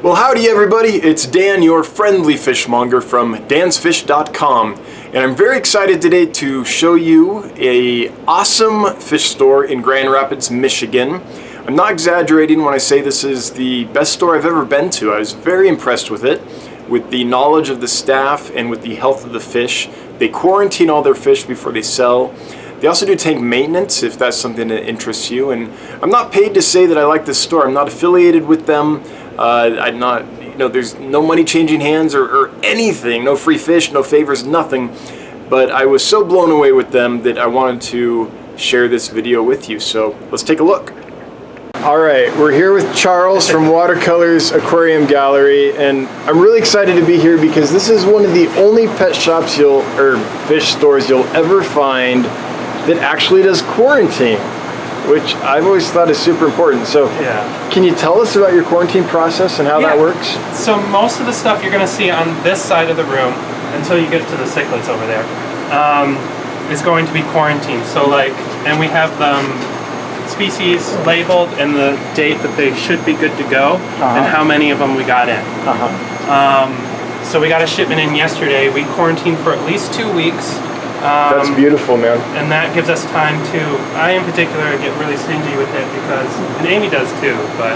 Well, howdy everybody, it's Dan, your friendly fishmonger from dansfish.com, and I'm very excited today to show you an awesome fish store in Grand Rapids, Michigan. I'm not exaggerating when I say this is the best store I've ever been to. I was very impressed with it, with the knowledge of the staff and with the health of the fish. They quarantine all their fish before they sell. They also do tank maintenance if that's something that interests you, and I'm not paid to say that I like this store. I'm not affiliated with them. I'm not, there's no money changing hands or anything, no free fish, no favors, nothing. But I was so blown away with them that I wanted to share this video with you. So let's take a look. All right, we're here with Charles from Watercolors Aquarium Gallery, and I'm really excited to be here because this is one of the only pet shops or fish stores you'll ever find that actually does quarantine, which I've always thought is super important. So can you tell us about your quarantine process and how that works? So most of the stuff you're going to see on this side of the room, until you get to the cichlids over there, is going to be quarantined. So and we have them species labeled and the date that they should be good to go, and how many of them we got in. So we got a shipment in yesterday. We quarantined for at least 2 weeks. That's beautiful, man. And that gives us time to, I in particular get really stingy with it because, and Amy does too, but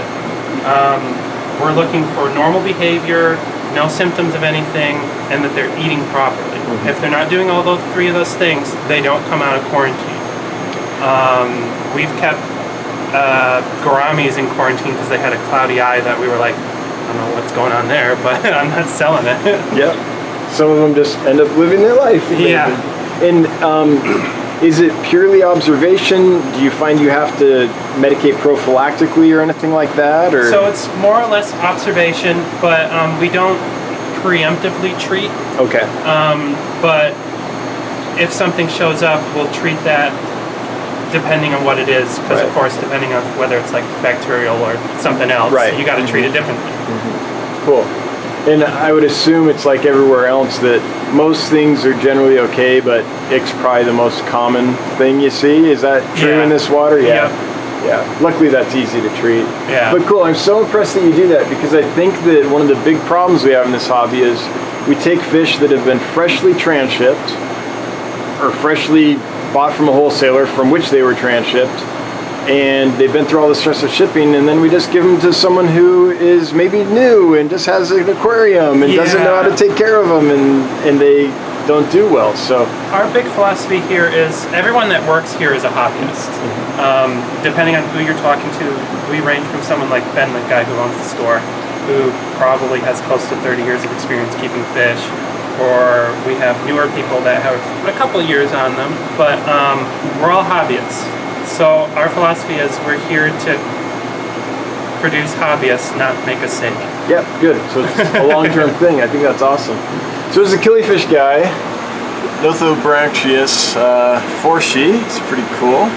we're looking for normal behavior, no symptoms of anything, and that they're eating properly. If they're not doing all three of those things, they don't come out of quarantine. We've kept gouramis in quarantine because they had a cloudy eye that we were like, I don't know what's going on there, but I'm not selling it. Yep. Some of them just end up living their life. Yeah. And is it purely observation? Do you find you have to medicate prophylactically or anything like that? Or? So it's more or less observation, but we don't preemptively treat. Okay. But if something shows up, we'll treat that depending on what it is, because of course, depending on whether it's like bacterial or something else, you got to treat it differently. Cool. And I would assume it's like everywhere else that most things are generally okay, but ick's probably the most common thing you see. Is that true in this water? Yeah. Luckily that's easy to treat. Yeah. But cool, I'm so impressed that you do that, because I think that one of the big problems we have in this hobby is we take fish that have been freshly transshipped or freshly bought from a wholesaler from which they were transshipped, and they've been through all the stress of shipping, and then we just give them to someone who is maybe new and just has an aquarium and doesn't know how to take care of them, and they don't do well. So our big philosophy here is everyone that works here is a hobbyist. Depending on who you're talking to, we range from someone like Ben, the guy who owns the store, who probably has close to 30 years of experience keeping fish, or we have newer people that have a couple years on them, but we're all hobbyists. So our philosophy is we're here to produce hobbyists, not make a sale. Yep, good. So it's a long-term thing. I think that's awesome. So as a killifish guy, Nothobranchius forshii. It's pretty cool.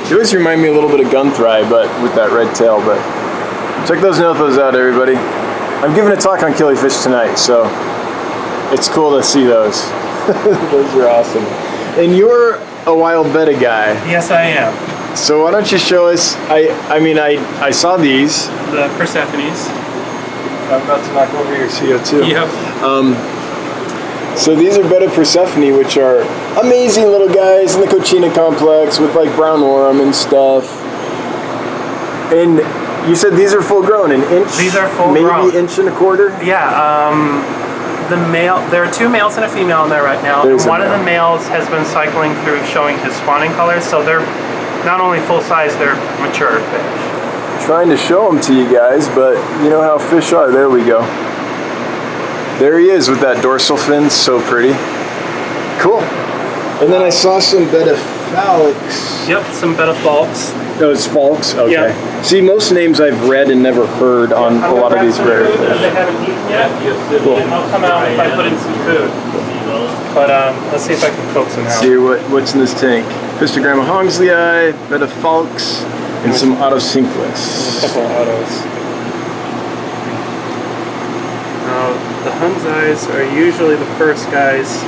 They always remind me a little bit of gunthry, but with that red tail. But check those nothos out, everybody. I'm giving a talk on killifish tonight, so it's cool to see those. Those are awesome. And you're a wild betta guy. Yes, I am. So why don't you show us? I saw these. The Persephones. I'm about to knock over your CO2. Yep. So these are betta Persephone, which are amazing little guys in the Cochina complex with like brown orem and stuff. And you said these are full grown, an inch? These are full grown. Maybe inch and a quarter? Yeah. The male, there are 2 males and a female in there right now. One of the males has been cycling through showing his spawning colors, so they're not only full size, they're mature fish. Trying to show them to you guys, but you know how fish are. There we go. There he is with that dorsal fin, so pretty. Cool. And then I saw some betta phallics. Yep, some betta falks. Oh, it's falks? Okay. Yep. See, most names I've read and never heard on a lot of these rare fish. They haven't eaten yet. Cool. I'll come out if I put in some food. But let's see if I can coax them out. See what's in this tank. Pistogramma hongsley, betta falks, and some Autocinclus. A couple of autos. Now, the Hun's eyes are usually the first guys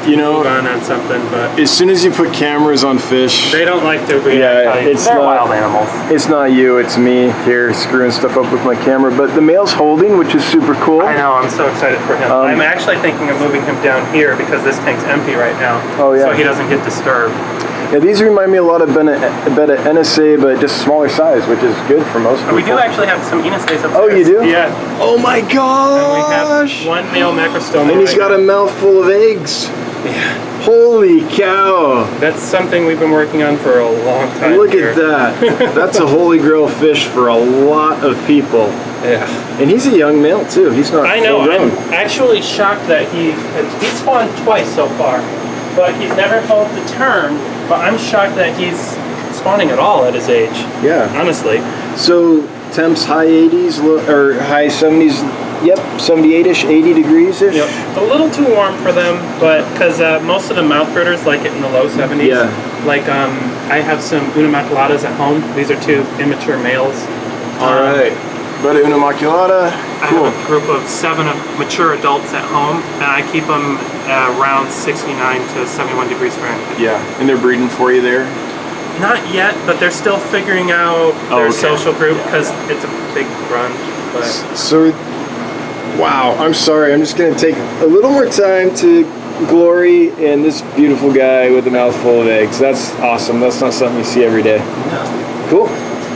You know, move on something, but as soon as you put cameras on fish, they don't like to react. Yeah, it's they're not- wild animals. it's not you, it's me here screwing stuff up with my camera. But the male's holding, which is super cool. I know, I'm so excited for him. I'm actually thinking of moving him down here because this tank's empty right now. Oh, yeah. So he doesn't get disturbed. Yeah, these remind me a lot of Betta NSA, but just smaller size, which is good for most people. We do actually have some Enostes upstairs. Oh, you do? Yeah. Oh my And we gosh! have one male macrostoma. And he's right got a now. mouthful of eggs. Yeah. Holy cow! That's something we've been working on for a long time. Look here. at that. That's a holy grail fish for a lot of people. Yeah. And he's a young male too. He's not I know. full grown. I'm actually shocked that he's spawned twice so far, but he's never held the term. But I'm shocked that he's spawning at all at his age. Yeah. Honestly. So temps high 80s or high 70s. Yep, 78ish, 80 degrees-ish. Yep. A little too warm for them, but because most of the mouth birders like it in the low 70s. Yeah. Like I have some Unimaculata's at home. These are two immature males. All right. Betta unimaculata. Cool. I have a group of 7 mature adults at home, and I keep them around 69 to 71 degrees Fahrenheit. Yeah, and they're breeding for you there? Not yet, but they're still figuring out their okay. social group because it's a big run. But So, wow, I'm sorry. I'm just going to take a little more time to glory in this beautiful guy with a mouthful of eggs. That's awesome. That's not something you see every day. Cool.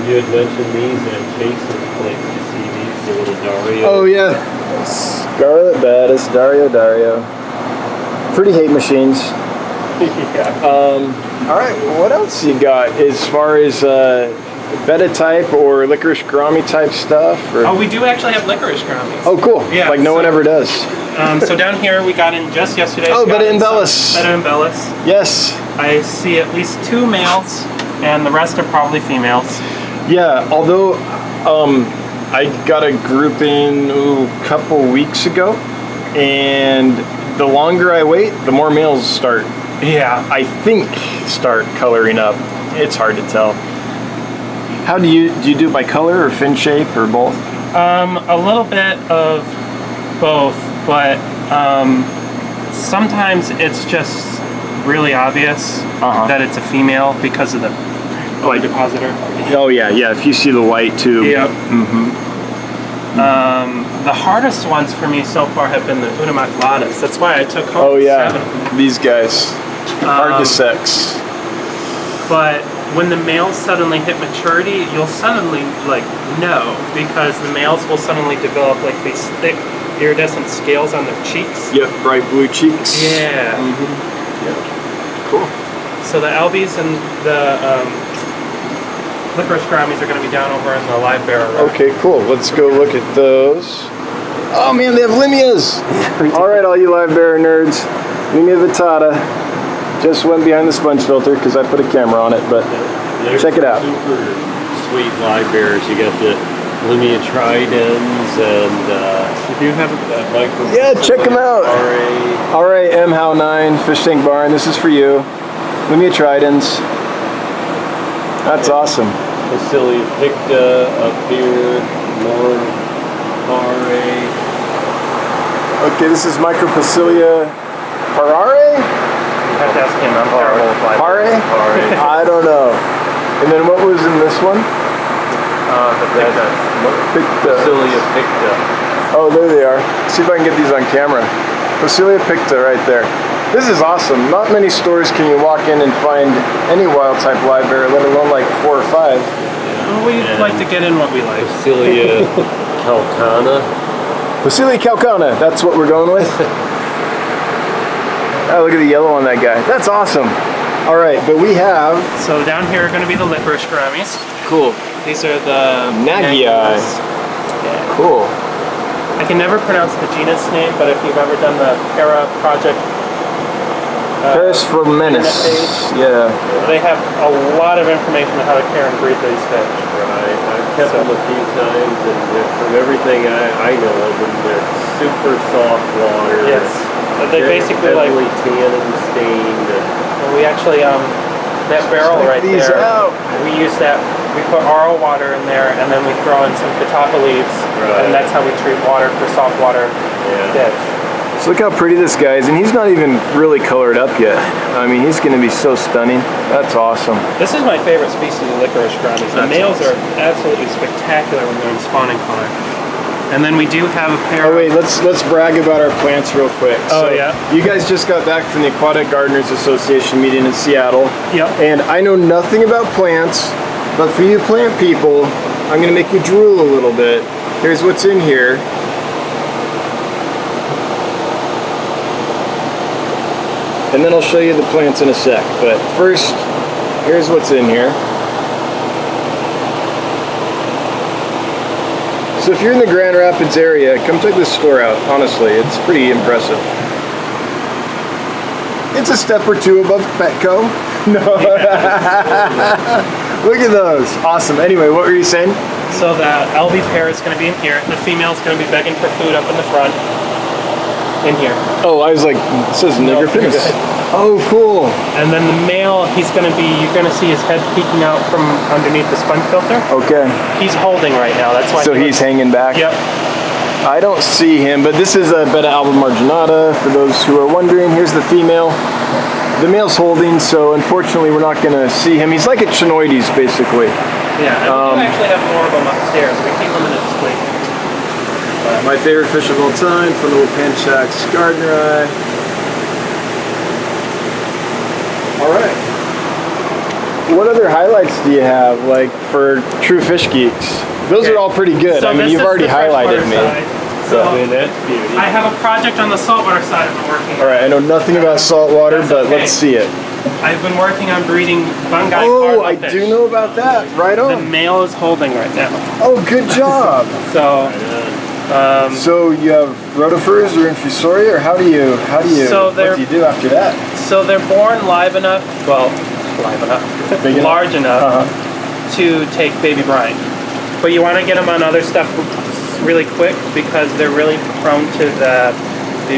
You had mentioned these at Chase's place. You see these, the little Dario. Oh, yeah. Scarlet Battis, Dario. Pretty hate machines. yeah. All right, what else you got as far as Betta type or licorice gourami type stuff? Or? Oh, we do actually have licorice gouramis. Oh, cool. Yeah, Like no one ever does. So down here we got in just yesterday. Oh, we got Betta in some embellus. Betta embellus. Yes. I see at least 2 males, and the rest are probably females. Yeah, although I got a group in a couple weeks ago, and the longer I wait, the more males start, Yeah. I think, start coloring up. It's hard to tell. How do you do it by color or fin shape or both? A little bit of both, but sometimes it's just really obvious that it's a female because of the depositor. Oh yeah, if you see the white tube. Yep. The hardest ones for me so far have been the Unimaculata's. That's why I took home 7. These guys. Hard to sex. But when the males suddenly hit maturity, you'll suddenly know, because the males will suddenly develop like these thick iridescent scales on their cheeks. Yep, bright blue cheeks. Yeah. Yeah. Cool. So the albies and the licorice gouramis are going to be down over in the live bearer rack. Okay, cool. Let's go look at those. Oh man, they have limias. All right, all you live bearer nerds. Limia vittata. Just went behind the sponge filter because I put a camera on it, but check it out. Super sweet live bearers. You got the Limia tridens and You do have that micro. Yeah, check them out. RA. All right, M. How 9 Fish Tank Barn. This is for you. Limia tridens. That's awesome. Basilia picta up here. More RA. Okay, this is Micropasilia parare? You have to ask him. I'm terrible with live Pare? I don't know. And then what was in this one? the picta. Picta. Basilia picta. Oh, there they are. See if I can get these on camera. Basilia picta right there. This is awesome. Not many stores can you walk in and find any wild type live bear, let alone like 4 or 5. Well, we like to get in what we like. Basilia calcana. Basilia calcana, that's what we're going with. Oh, look at the yellow on that guy. That's awesome. All right, but we have... So down here are going to be the licorice gouramis. Cool. These are the Nagii. Yeah. Cool. I can never pronounce the genus name, but if you've ever done the Para project, Paris for menace. Yeah. they have a lot of information on how to care and breed these fish. Right. I've kept them a few times, and from everything I know of them, they're super soft water. Yes. But they basically heavily tannin stained. we actually, that barrel Check right these there, out. we use that, we put RO water in there, and then we throw in some catappa leaves, Right. and that's how we treat water for soft water fish. So look how pretty this guy is, and he's not even really colored up yet. I mean, he's going to be so stunning. That's awesome. This is my favorite species of licorice gouramis. The males are absolutely spectacular when they're in spawning color. And then we do have a pair. Oh wait, let's brag about our plants real quick. Oh yeah. You guys just got back from the Aquatic Gardeners Association meeting in Seattle. Yep. And I know nothing about plants, but for you plant people, I'm gonna make you drool a little bit. Here's what's in here. And then I'll show you the plants in a sec. But first, here's what's in here. So if you're in the Grand Rapids area, come check this store out. Honestly, it's pretty impressive. It's a step or two above Petco. No. Look at those. Awesome. Anyway, what were you saying? So the LV pair is going to be in here. The female is going to be begging for food up in the front. In here. Oh, I was like, it says nigger penis. Oh, cool. And then the male, he's going to be, you're going to see his head peeking out from underneath the sponge filter. Okay. He's holding right now. That's why. So he's hanging back? Yep. I don't see him, but this is a Beta alba marginata. For those who are wondering, here's the female. The male's holding, so unfortunately we're not going to see him. He's like a chinoides, basically. Yeah, and we do actually have more of them upstairs. We keep them in a display. My favorite fish of all time, for little Panchax gardener eye. All right. What other highlights do you have, like for true fish geeks? Those are all pretty good. So I mean, you've already highlighted me. So I have a project on the saltwater side I've been working on. All right, I know nothing about saltwater, but let's see it. I've been working on breeding fungi. Oh, I do know about that. Right on. The male is holding right now. Oh, good job. So you have rotifers or infusoria, or how do you what do you do after that? So they're born live enough, large enough to take baby brine. But you want to get them on other stuff really quick because they're really prone to the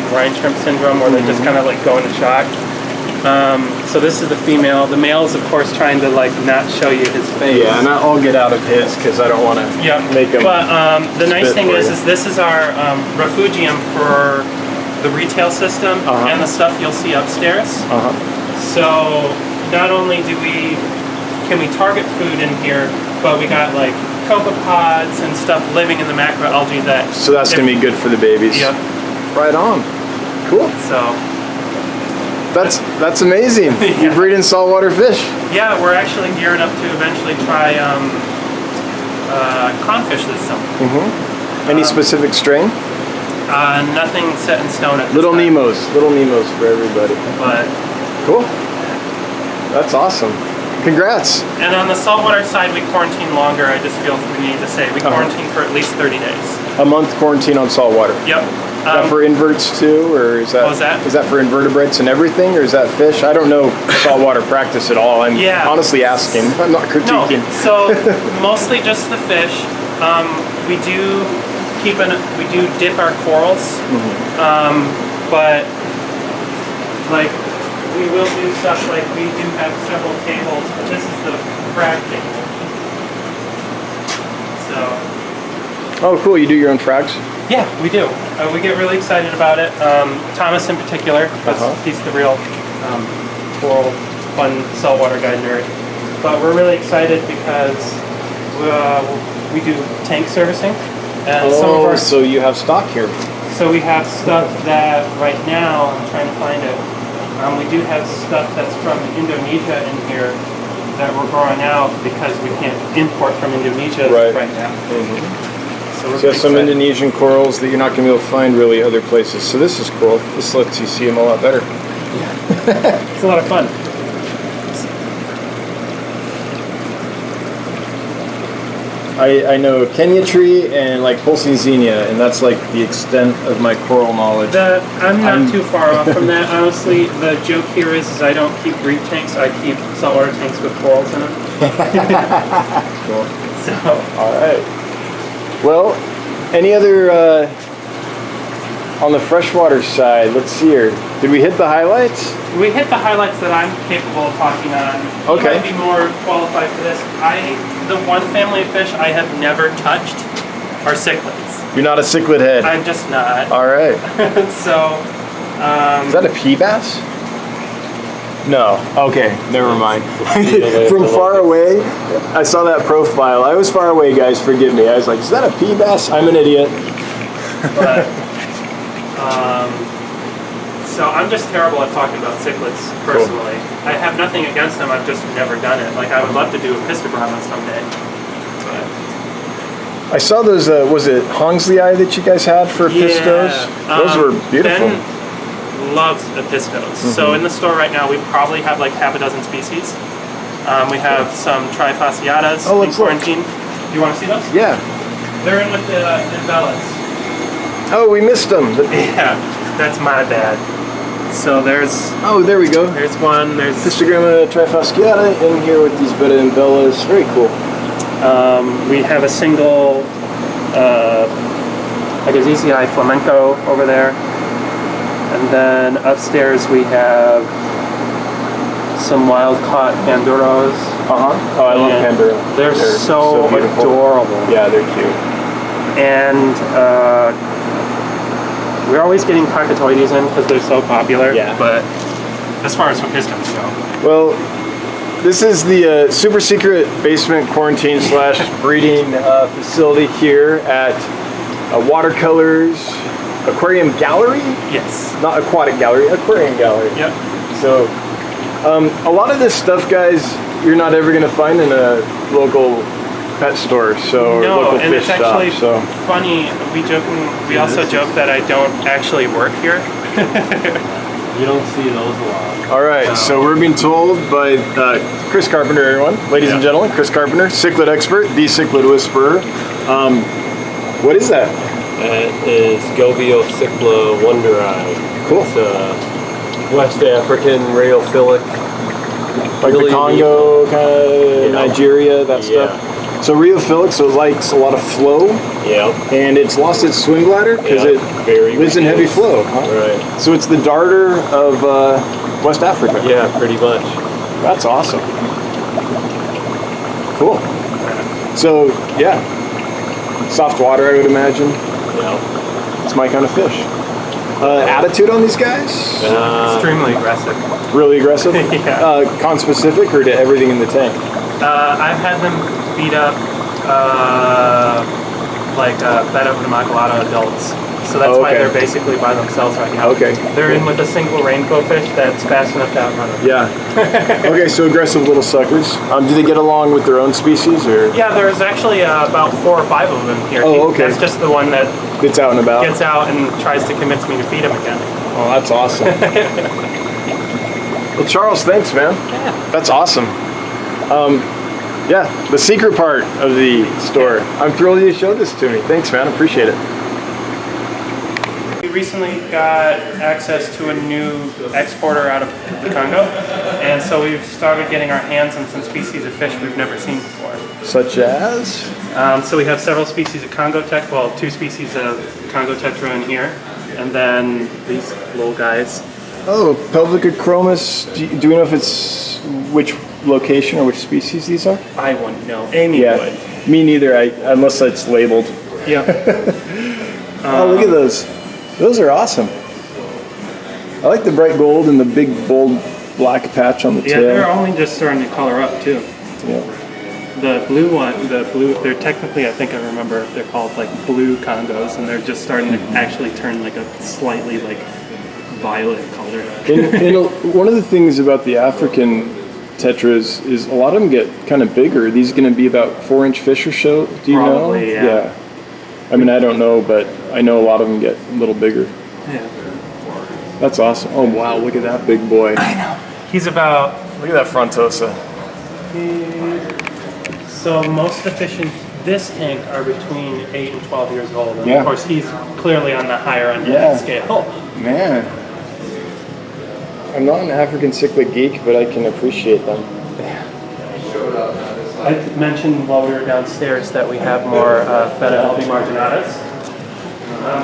brine shrimp syndrome, where they just kind of like go into shock. So this is the female. The male is of course trying to like not show you his face. Yeah, and I'll get out of his because I don't want to make him. But the nice thing is this is our refugium for the retail system and the stuff you'll see upstairs. So not only can we target food in here, but we got like copepods and stuff living in the macroalgae that. So that's gonna be good for the babies. Yep. Right on. Cool. So. That's amazing. You're breeding saltwater fish. Yeah, we're actually gearing up to eventually try clownfish this summer. Any specific strain? Nothing set in stone at this Little time. Little Nemos for everybody. But cool. That's awesome. Congrats. And on the saltwater side, we quarantine longer. I just feel we need to say we quarantine for at least 30 days. A month quarantine on saltwater. Yep. Is that for inverts too, or is that? What was that? Is that for invertebrates and everything, or is that fish? I don't know saltwater practice at all. I'm honestly asking. I'm not critiquing. No. So mostly just the fish. We do dip our corals, but like we will do stuff like we do have several tables. This is the frag table. So. Oh, cool! You do your own frags? Yeah, we do. We get really excited about it. Thomas in particular, he's the real coral, fun saltwater guy nerd. But we're really excited because we do tank servicing. And so you have stock here. So we have stuff that right now, I'm trying to find it. We do have stuff that's from Indonesia in here that we're growing out because we can't import from Indonesia right now. So you have some Indonesian corals that you're not going to be able to find really other places. So this is cool. This lets you see them a lot better. Yeah. It's a lot of fun. I know Kenya tree and like pulsing xenia, and that's like the extent of my coral knowledge. I'm not too far off from that, honestly. The joke here is I don't keep reef tanks, I keep saltwater tanks with corals in them. Cool. So, alright. Well, any other, on the freshwater side, let's see here. Did we hit the highlights? We hit the highlights that I'm capable of talking on. Okay. You might be more qualified for this. The one family of fish I have never touched are cichlids. You're not a cichlid head. I'm just not. All right. So. Is that a pea bass? No. Okay, never mind. From far away, I saw that profile. I was far away, guys. Forgive me. I was like, is that a pea bass? I'm an idiot. But, so I'm just terrible at talking about cichlids personally. Cool. I have nothing against them. I've just never done it. Like I would love to do a pistograma someday. But I saw those. Was it Hongsley that you guys had for pistos? Those were beautiful. Ben loves pistos. So in the store right now, we probably have like half a dozen species. We have some trifasciatas in quarantine. Do you want to see those? Yeah. They're in with the Bellas. Oh, we missed them. Yeah, that's my bad. So there's... Oh, there we go. There's one, there's... Pistogramma trifasciata in here with these betta and bellas. Very cool. We have a single Agassizi flamenco over there. And then upstairs we have some wild-caught panduros. Uh-huh. Oh, I love panduro. They're so adorable. Yeah, they're cute. And we're always getting cockatoides in because they're so popular. Yeah. But as far as for pistons go. Well, this is the super secret basement quarantine / breeding facility here at Watercolors Aquarium Gallery? Yes. Not Aquatic Gallery, Aquarium Gallery. Yep. So, a lot of this stuff, guys, you're not ever going to find in a local pet store, so no, local and fish it's actually shop. So funny. We also joke that I don't actually work here. You don't see those a lot. all right, so we're being told by Chris Carpenter, everyone, ladies and gentlemen, Chris Carpenter, cichlid expert, the cichlid whisperer. What is that? That is Govio cicla wonderi. Cool. It's a West African rheophilic. Like really the Congo, kind of Yeah. Nigeria, that stuff. So rheophilic, so it likes a lot of flow, Yeah. and it's lost its swim bladder because Yeah, it very lives in heavy weak. flow. Huh? Right. So it's the darter of West Africa. Yeah, pretty much. That's awesome. Cool. So yeah, soft water, I would imagine. Yeah. It's my kind of fish. Attitude on these guys? Extremely aggressive. Really aggressive? Yeah. Con-specific or to everything in the tank? I've had them beat up like betta immaculata adults. So that's why they're basically by themselves right now. Okay. They're in with a single rainbow fish that's fast enough to outrun them. Yeah. Okay, so aggressive little suckers. Do they get along with their own species, or? Yeah, there's actually about 4 or 5 of them here. Oh, okay. That's just the one that Gets out and about? gets out and tries to convince me to feed him again. Oh, that's awesome. Well, Charles, thanks, man. Yeah. That's awesome. Yeah, the secret part of the store. I'm thrilled you showed this to me. Thanks, man. Appreciate it. We recently got access to a new exporter out of the Congo, and so we've started getting our hands on some species of fish we've never seen before. Such as? So we have several species of Congo tetra, well, 2 species of Congo tetra in here, and then these little guys. Oh, Pelvica chromis. Do we know if it's which location or which species these are? I wouldn't know. Amy would. Me neither, unless it's labeled. Yeah. Oh, look at those. Those are awesome. I like the bright gold and the big, bold black patch on the tail. Yeah, they're only just starting to color up, too. Yeah. The blue one, they're technically, I think I remember, they're called like blue Congos, and they're just starting to actually turn like a slightly like violet color. One of the things about the African tetras is a lot of them get kind of bigger. Are these going to be about 4-inch fish or so? Do you know? Probably, yeah. I mean, I don't know, but I know a lot of them get a little bigger. Yeah. That's awesome. Oh, wow, look at that big boy. I know. He's about... Look at that frontosa. So most of the fish in this tank are between 8 and 12 years old. And Yeah. of course, he's clearly on the higher end of Yeah. the scale. Man. I'm not an African cichlid geek, but I can appreciate them. I mentioned while we were downstairs that we have more betta marginatas.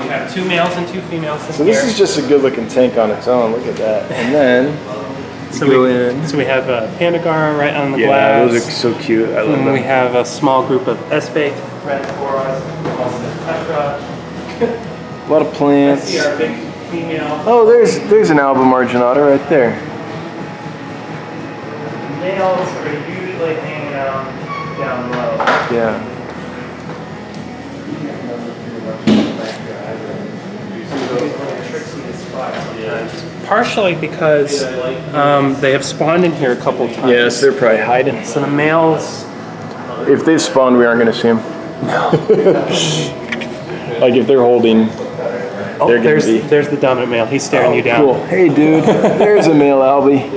We have 2 males and 2 females in So here. this is just a good-looking tank on its own. Look at that. And then So go in. So we have a Pandagara right on the Yeah, glass. those are so cute. I love And them. we have a small group of S-bait, red foros, also tetra, A lot of plants. See our big female. Oh, there's an alba marginata right there. Males are usually hanging out down low. Yeah. Partially because they have spawned in here a couple times. Yes, they're probably hiding. So the males. If they've spawned, we aren't going to see them. Like if they're holding, Oh, they're going to be. there's the dominant male. He's staring you down. Cool. Hey, dude. There's a male albie.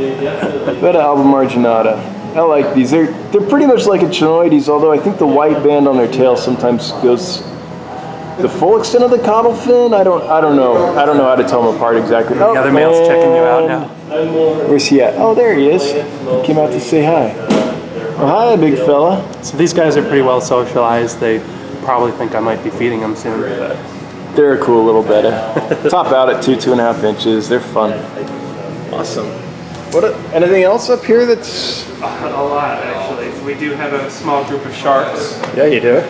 Beta alba marginata. I like these. They're pretty much like a chinoides, although I think the white band on their tail sometimes goes the full extent of the caudal fin. I don't know. I don't know how to tell them apart exactly. The other male's checking you out now. Where's he at? Oh, there he is. Came out to say hi. Oh, hi, big fella. So these guys are pretty well socialized. They probably think I might be feeding them soon. But They're a cool little betta. Top out at 2.5 inches. They're fun. Awesome. Anything else up here that's... a lot, actually. We do have a small group of sharks. Yeah, you do.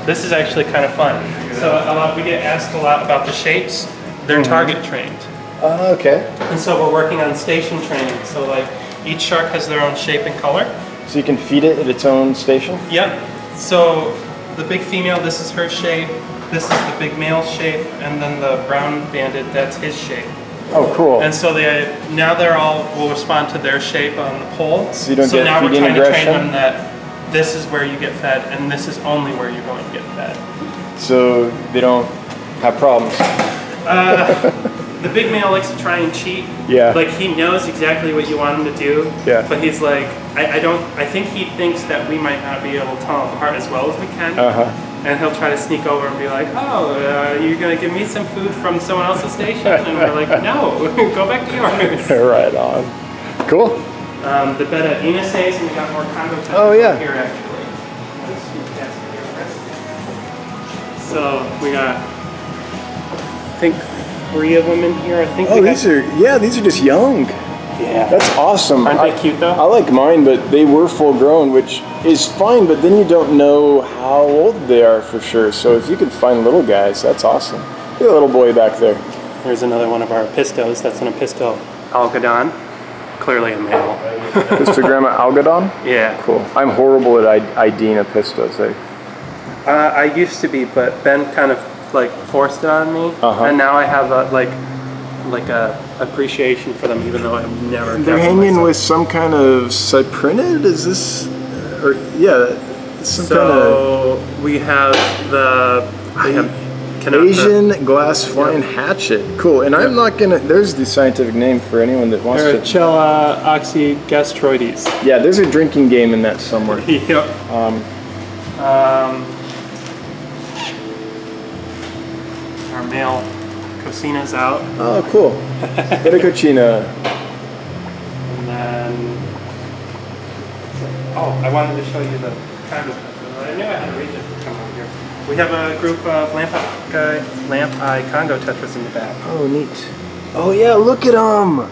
This is actually kind of fun. So we get asked a lot about the shapes. They're target trained. Okay. And so we're working on station training. So like each shark has their own shape and color. So you can feed it at its own station? Yep. So the big female, this is her shape. This is the big male shape. And then the brown banded, that's his shape. Oh, cool. And so now they're all will respond to their shape on the pole. So you don't get now we're feeding trying to train aggression? them that this is where you get fed and this is only where you're going to get fed. So they don't have problems? The big male likes to try and cheat. Yeah. Like he knows exactly what you want him to do. Yeah. But he's like, I think he thinks that we might not be able to tell him apart as well as we can. Uh-huh. And he'll try to sneak over and be like, oh, you're going to give me some food from someone else's station? And we're like, no, go back to yours. Right on. Cool. The betta enices, and we got more Congo tetras Oh, yeah. here actually. So we got, I think, 3 of them in here. I think. Oh, these are just young. Yeah. That's awesome. Aren't they cute though? I like mine, but they were full grown, which is fine, but then you don't know how old they are for sure. So if you can find little guys, that's awesome. Look at the little boy back there. Here's another one of our pistos. That's an Episto algodon. Clearly a male. Histogramma algodon? Yeah. Cool. I'm horrible at IDing pistos. I used to be, but Ben kind of like forced it on me, and now I have a appreciation for them, even though I've never. They're hanging with some kind of cyprinid. Is this, or yeah, some kind of. We have Asian glass flying hatchet. Cool. And I'm not gonna. There's the scientific name for anyone that wants to. Arachella oxygastroides. Yeah, there's a drinking game in that somewhere. Yep. Our male cocina's out. Oh, cool. Beta cochina. And then, I wanted to show you the kind of. I knew I had a region come over here. We have a group of lamp eye Congo tetras in the back. Oh, neat. Oh yeah, look at them.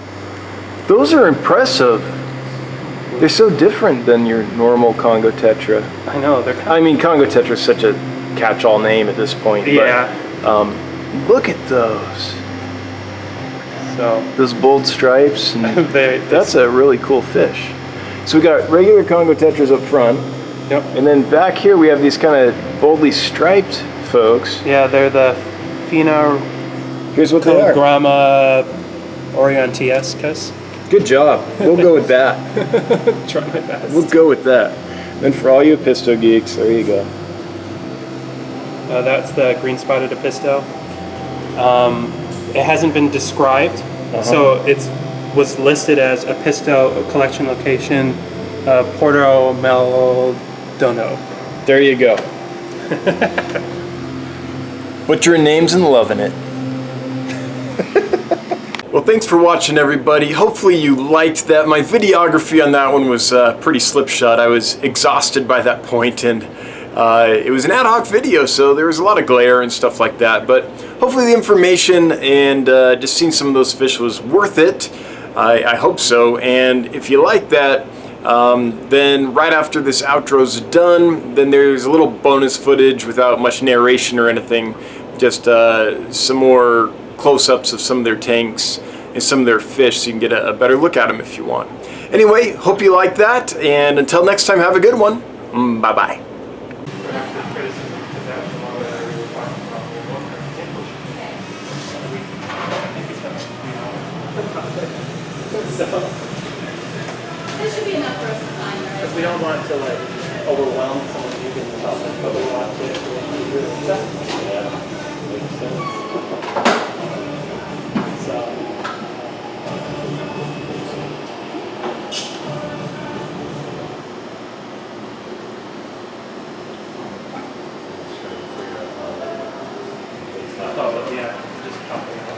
Those are impressive. They're so different than your normal Congo tetra. I know they're. I mean, Congo tetra is such a catch-all name at this point. Yeah. But, look at those. So those bold stripes. And that's a really cool fish. So we got regular Congo tetras up front. Yep. And then back here we have these kind of boldly striped folks. Yeah, they're the Phina. Here's what they are. Gourama orientiscus. Good job. We'll go with that. Try my best. We'll go with that. And for all you Episto geeks, there you go. That's the green spotted Episto. It hasn't been described, so it was listed as Episto collection location, Porto Maldonado. There you go. Butchering names and loving it. Well, thanks for watching, everybody. Hopefully you liked that. My videography on that one was pretty slipshod. I was exhausted by that point, and it was an ad hoc video, so there was a lot of glare and stuff like that. But hopefully the information and just seeing some of those fish was worth it. I hope so. And if you like that, then right after this outro's done, then there's a little bonus footage without much narration or anything just some more close-ups of some of their tanks and some of their fish, so you can get a better look at them if you want. Anyway, hope you like that, and until next time, have a good one. Bye-bye. This should be enough for us to find, right? Because we don't want to like overwhelm someone using the public, but we want to really accessible. Yeah, makes sense. So, oh, but yeah, just pop it out.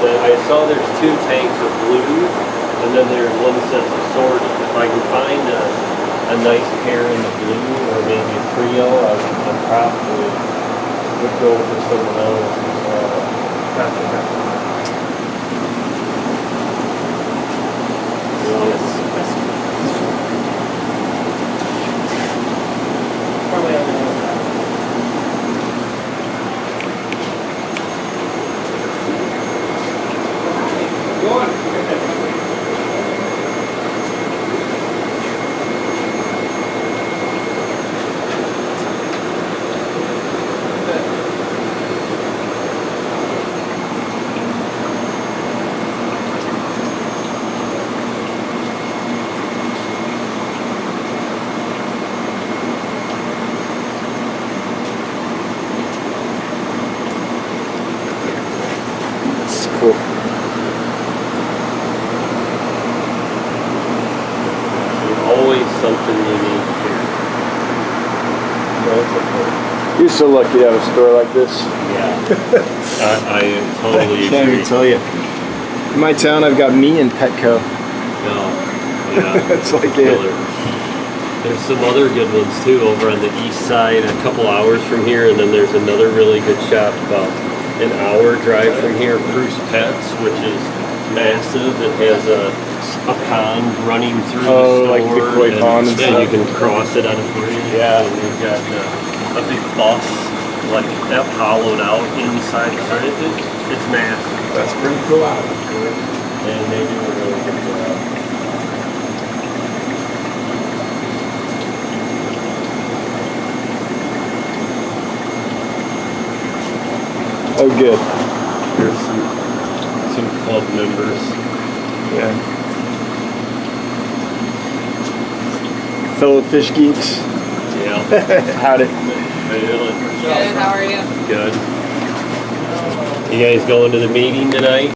I saw there's 2 tanks of blue, and then there's one that says assorted. If I can find a nice pair in the blue, or maybe a trio, I probably would go for someone else. Probably on the Cool. Always something unique here. You're so lucky to have a store like this. Yeah. I totally Can't agree. even tell you. In my town, I've got me and Petco. No. Yeah. It's like killer. There's some other good ones too over on the east side, a couple hours from here, and then there's another really good shop about an hour drive from here, Bruce Pets, which is massive. It has a pond running through the store. Like the koi pond and yeah, stuff. you can cross it on a bridge. Yeah. And they've got a big bus, like that hollowed out inside the front. It's massive. That's pretty cool. And they do a really good job. Oh, good. There's some club members. Yeah. Fellow fish geeks. Yeah. Howdy. How you doing? Good, how are you? Good. You guys going to the meeting tonight?